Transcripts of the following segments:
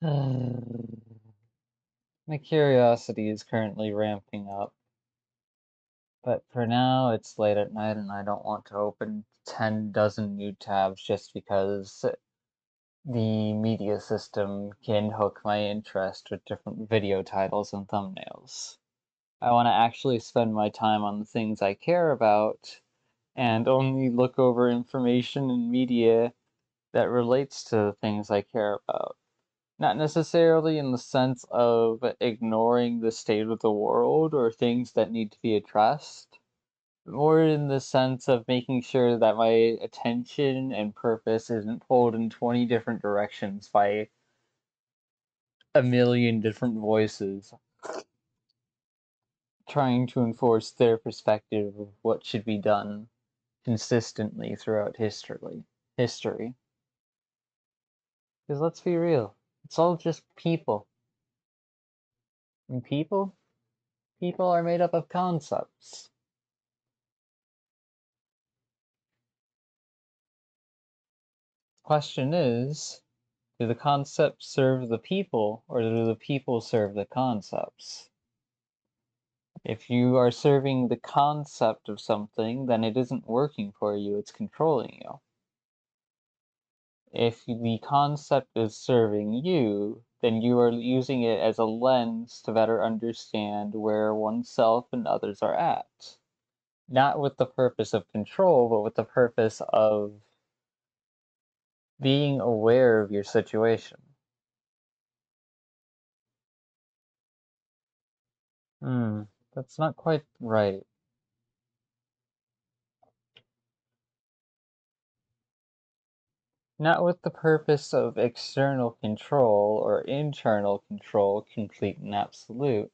My curiosity is currently ramping up, but for now it's late at night and I don't want to open 10 dozen new tabs just because the media system can hook my interest with different video titles and thumbnails. I want to actually spend my time on the things I care about and only look over information and media that relates to the things I care about. Not necessarily in the sense of ignoring the state of the world or things that need to be addressed, but more in the sense of making sure that my attention and purpose isn't pulled in 20 different directions by a million different voices trying to enforce their perspective of what should be done consistently throughout history. Because let's be real, it's all just people. And people are made up of concepts. Question is, do the concepts serve the people, or do the people serve the concepts? If you are serving the concept of something, then it isn't working for you, it's controlling you. If the concept is serving you, then you are using it as a lens to better understand where oneself and others are at. Not with the purpose of control, but with the purpose of being aware of your situation. That's not quite right. Not with the purpose of external control or internal control, complete and absolute,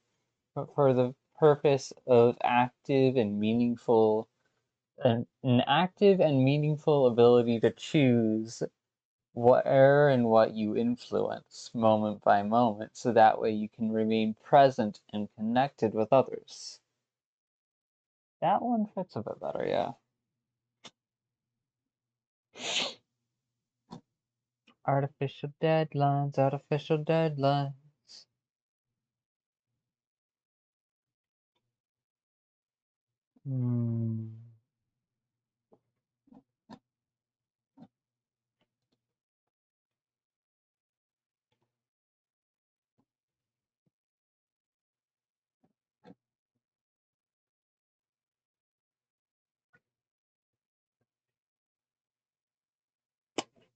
but for the purpose of an active and meaningful ability to choose where and what you influence moment by moment, so that way you can remain present and connected with others. That one fits a bit better, yeah. Artificial deadlines, artificial deadlines. Hmm.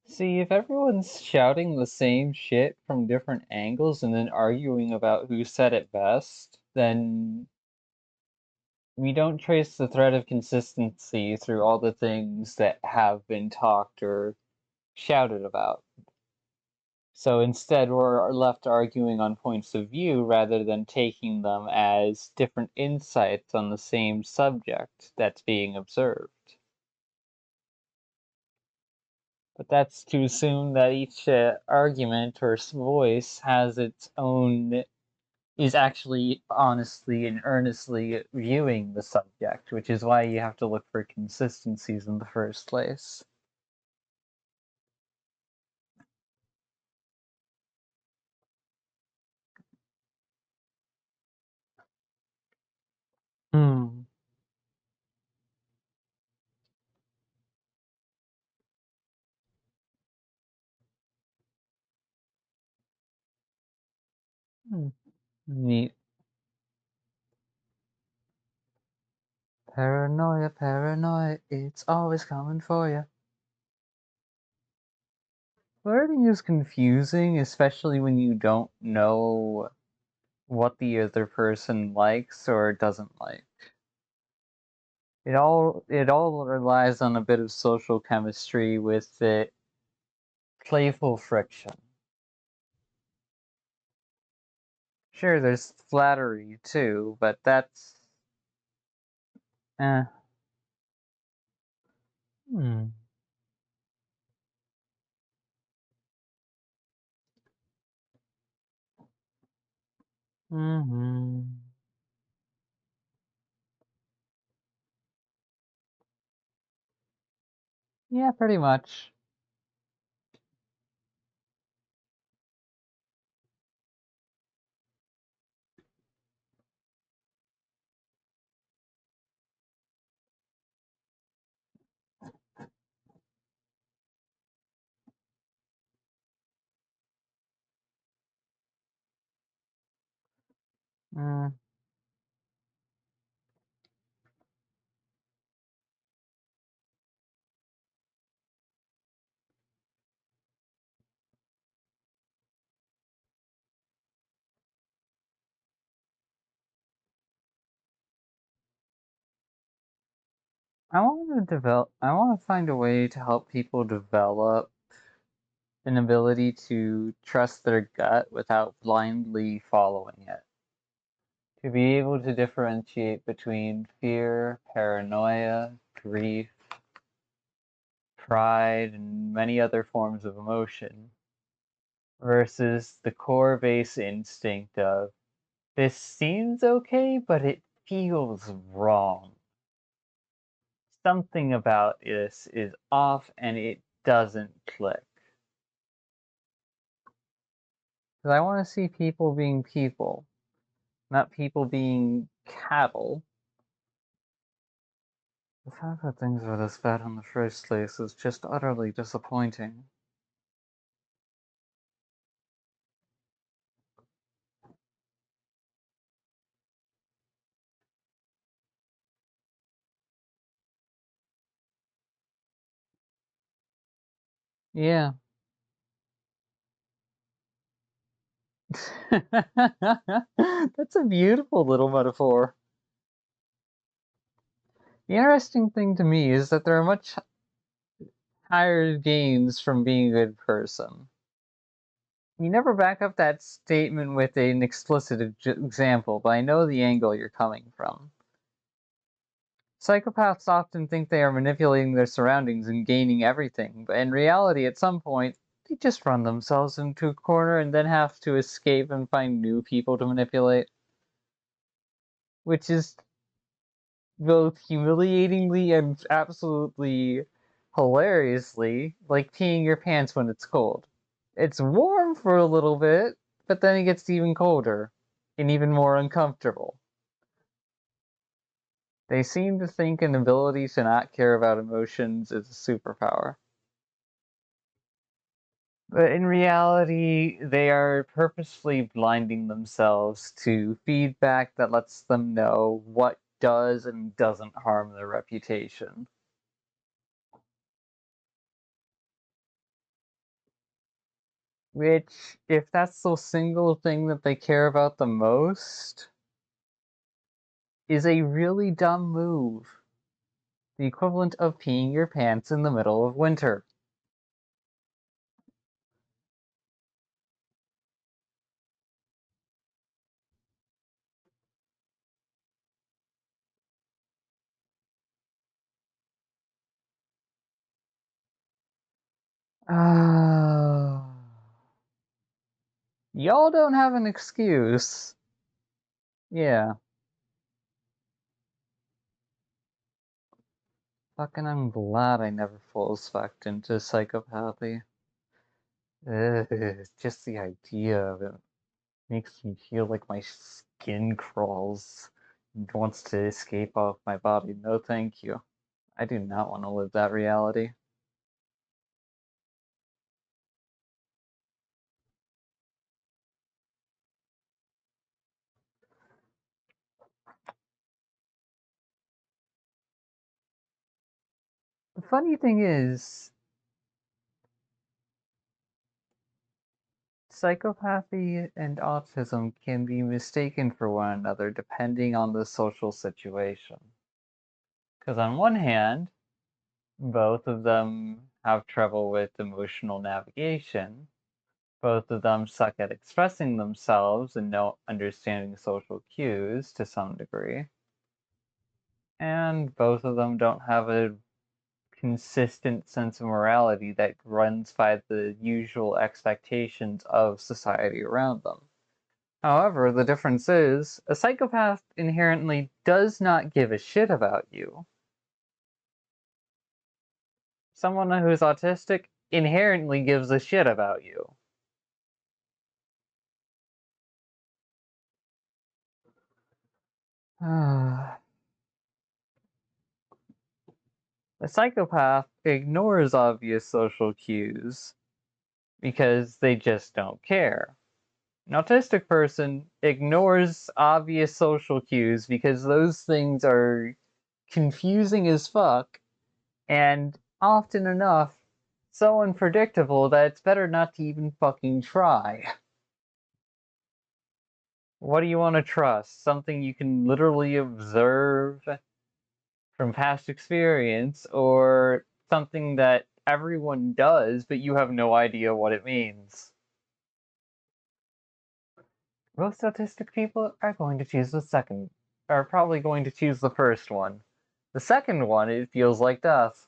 See, if everyone's shouting the same shit from different angles and then arguing about who said it best, then we don't trace the thread of consistency through all the things that have been talked or shouted about. So instead, we're left arguing on points of view rather than taking them as different insights on the same subject that's being observed. But that's to assume that each argument or voice has its own, is actually honestly and earnestly viewing the subject, which is why you have to look for consistencies in the first place. Hmm. Hmm. Neat. Paranoia, paranoia, it's always coming for you. Flirting is confusing, especially when you don't know what the other person likes or doesn't like. It all relies on a bit of social chemistry with the playful friction. Sure, there's flattery too, but that's eh. Hmm. Mm-hmm. Yeah, pretty much. Mm. I want to find a way to help people develop an ability to trust their gut without blindly following it. To be able to differentiate between fear, paranoia, grief, pride, and many other forms of emotion versus the core base instinct of this seems okay, but it feels wrong. Something about this is off and it doesn't click. Because I want to see people being people, not people being cattle. The fact that things are this bad in the first place is just utterly disappointing. Yeah. That's a beautiful little metaphor. The interesting thing to me is that there are much higher gains from being a good person. You never back up that statement with an explicit example, but I know the angle you're coming from. Psychopaths often think they are manipulating their surroundings and gaining everything, but in reality, at some point, they just run themselves into a corner and then have to escape and find new people to manipulate. Which is both humiliatingly and absolutely hilariously like peeing your pants when it's cold. It's warm for a little bit, but then it gets even colder and even more uncomfortable. They seem to think an ability to not care about emotions is a superpower. But in reality, they are purposefully blinding themselves to feedback that lets them know what does and doesn't harm their reputation. Which, if that's the single thing that they care about the most, is a really dumb move. The equivalent of peeing your pants in the middle of winter. Ah. Y'all don't have an excuse. Yeah. Fucking I'm glad I never full spec'd into psychopathy. Ugh, just the idea of it makes me feel like my skin crawls and wants to escape off my body. No thank you. I do not want to live that reality. The funny thing is, psychopathy and autism can be mistaken for one another depending on the social situation. Because on one hand, both of them have trouble with emotional navigation, both of them suck at expressing themselves and no understanding social cues to some degree, and both of them don't have a consistent sense of morality that runs by the usual expectations of society around them. However, the difference is, a psychopath inherently does not give a shit about you. Someone who's autistic inherently gives a shit about you. A psychopath ignores obvious social cues because they just don't care. An autistic person ignores obvious social cues because those things are confusing as fuck and often enough so unpredictable that it's better not to even fucking try. What do you want to trust? Something you can literally observe from past experience, or something that everyone does but you have no idea what it means? Most autistic people are going to choose the second, are probably going to choose the first one. The second one, it feels like death.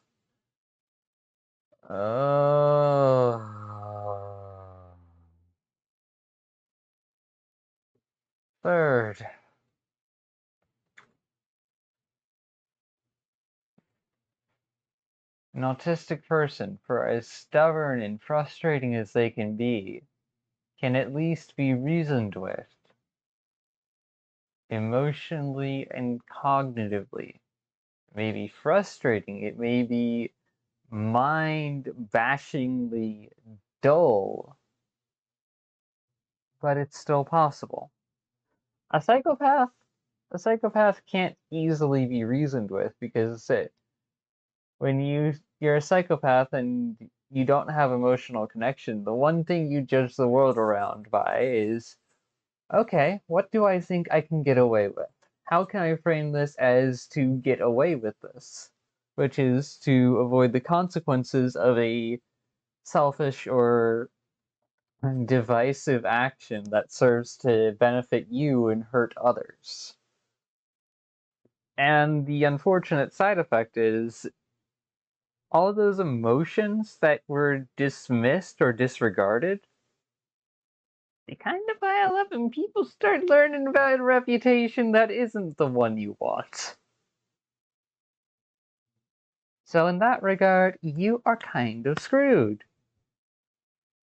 Oh. Third. An autistic person, for as stubborn and frustrating as they can at least be reasoned with, emotionally and cognitively. It may be frustrating, it may be mind-bashingly dull, but it's still possible. A psychopath, a psychopath can't easily be reasoned with because when you're a psychopath and you don't have emotional connection, the one thing you judge the world around by is, okay, what do I think I can get away with? How can I frame this as to get away with this? Which is to avoid the consequences of a selfish or divisive action that serves to benefit you and hurt others. And the unfortunate side effect is all those emotions that were dismissed or disregarded, they kind of pile up and people start learning about a reputation that isn't the one you want. So in that regard, you are kind of screwed.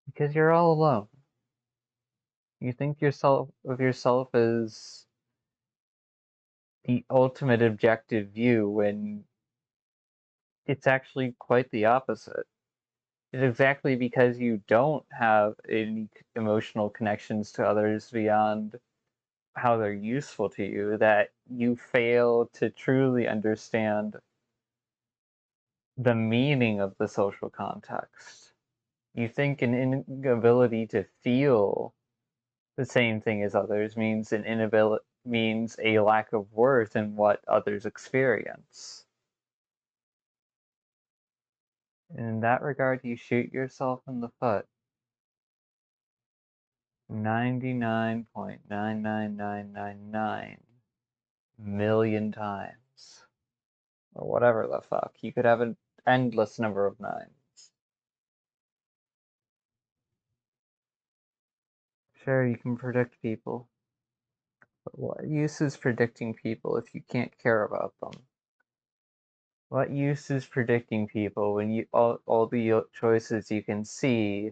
Because you're all alone. You think of yourself as the ultimate objective view when it's actually quite the opposite. It's exactly because you don't have any emotional connections to others beyond how they're useful to you that you fail to truly understand the meaning of the social context. You think an inability to feel the same thing as others means an inability means a lack of worth in what others experience. And in that regard, you shoot yourself in the foot 99.99999 million times. Or whatever the fuck. You could have an endless number of nines. Sure, you can predict people. But what use is predicting people if you can't care about them? What use is predicting people when all the choices you can see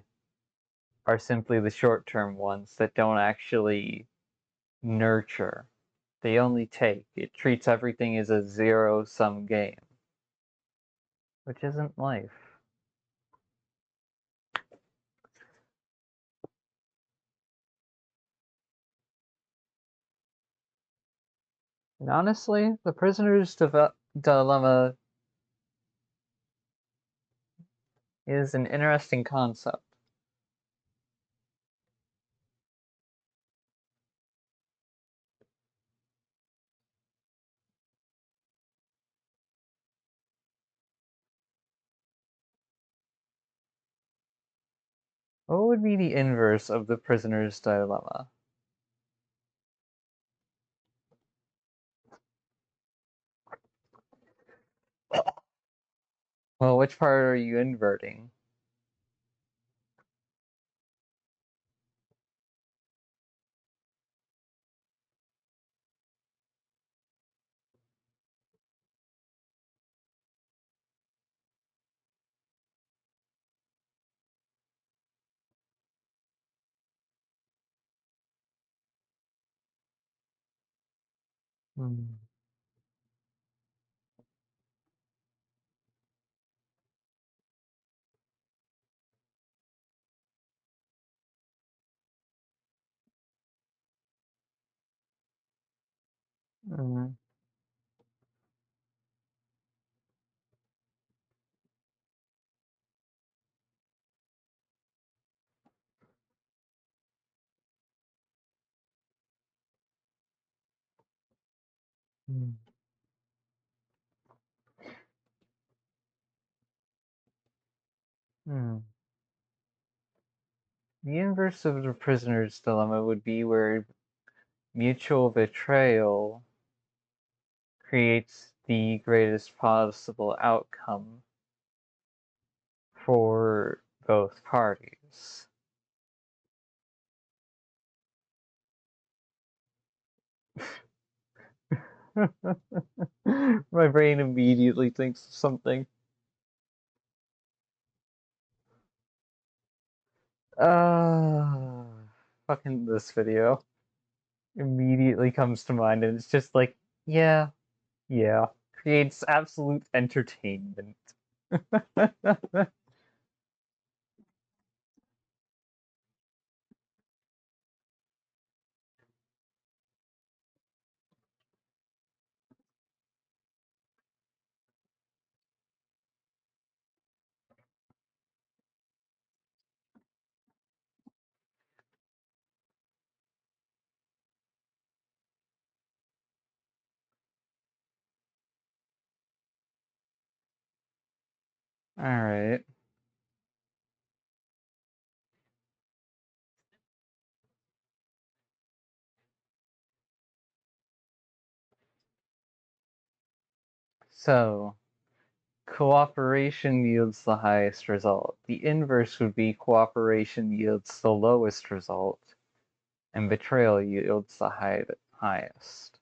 are simply the short-term ones that don't actually nurture? They only take. It treats everything as a zero-sum game, which isn't life. And honestly, the prisoner's dilemma is an interesting concept. What would be the inverse of the prisoner's dilemma? Well, which part are you inverting? Hmm. Mm. Mm. Mm. The inverse of the prisoner's dilemma would be where mutual betrayal creates the greatest possible outcome for both parties. My brain immediately thinks of something. Uh, Fucking this video immediately comes to mind, and it's just like, yeah, yeah, creates absolute entertainment. All right. So, cooperation yields the highest result. The inverse would be cooperation yields the lowest result, and betrayal yields the highest.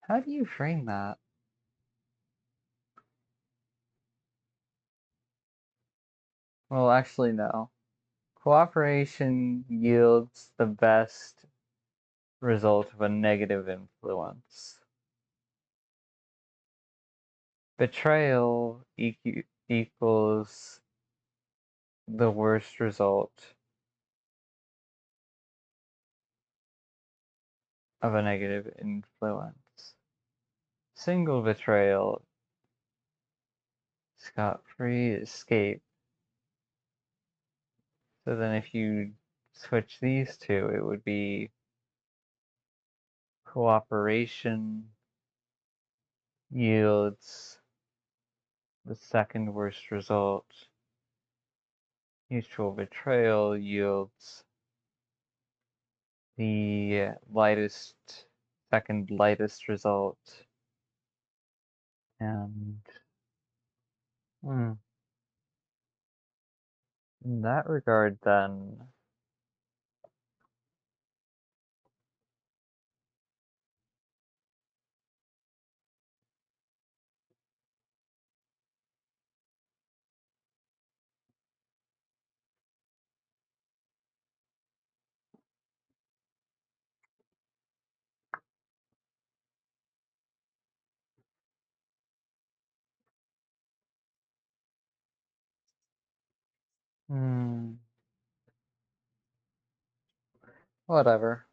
How do you frame that? Well, actually, no. Cooperation yields the best result of a negative influence. Betrayal equals the worst result of a negative influence. Single betrayal, scot-free escape. So then if you switch these two, it would be cooperation yields the second worst result. Mutual betrayal yields the second lightest result. And in that regard, then, whatever.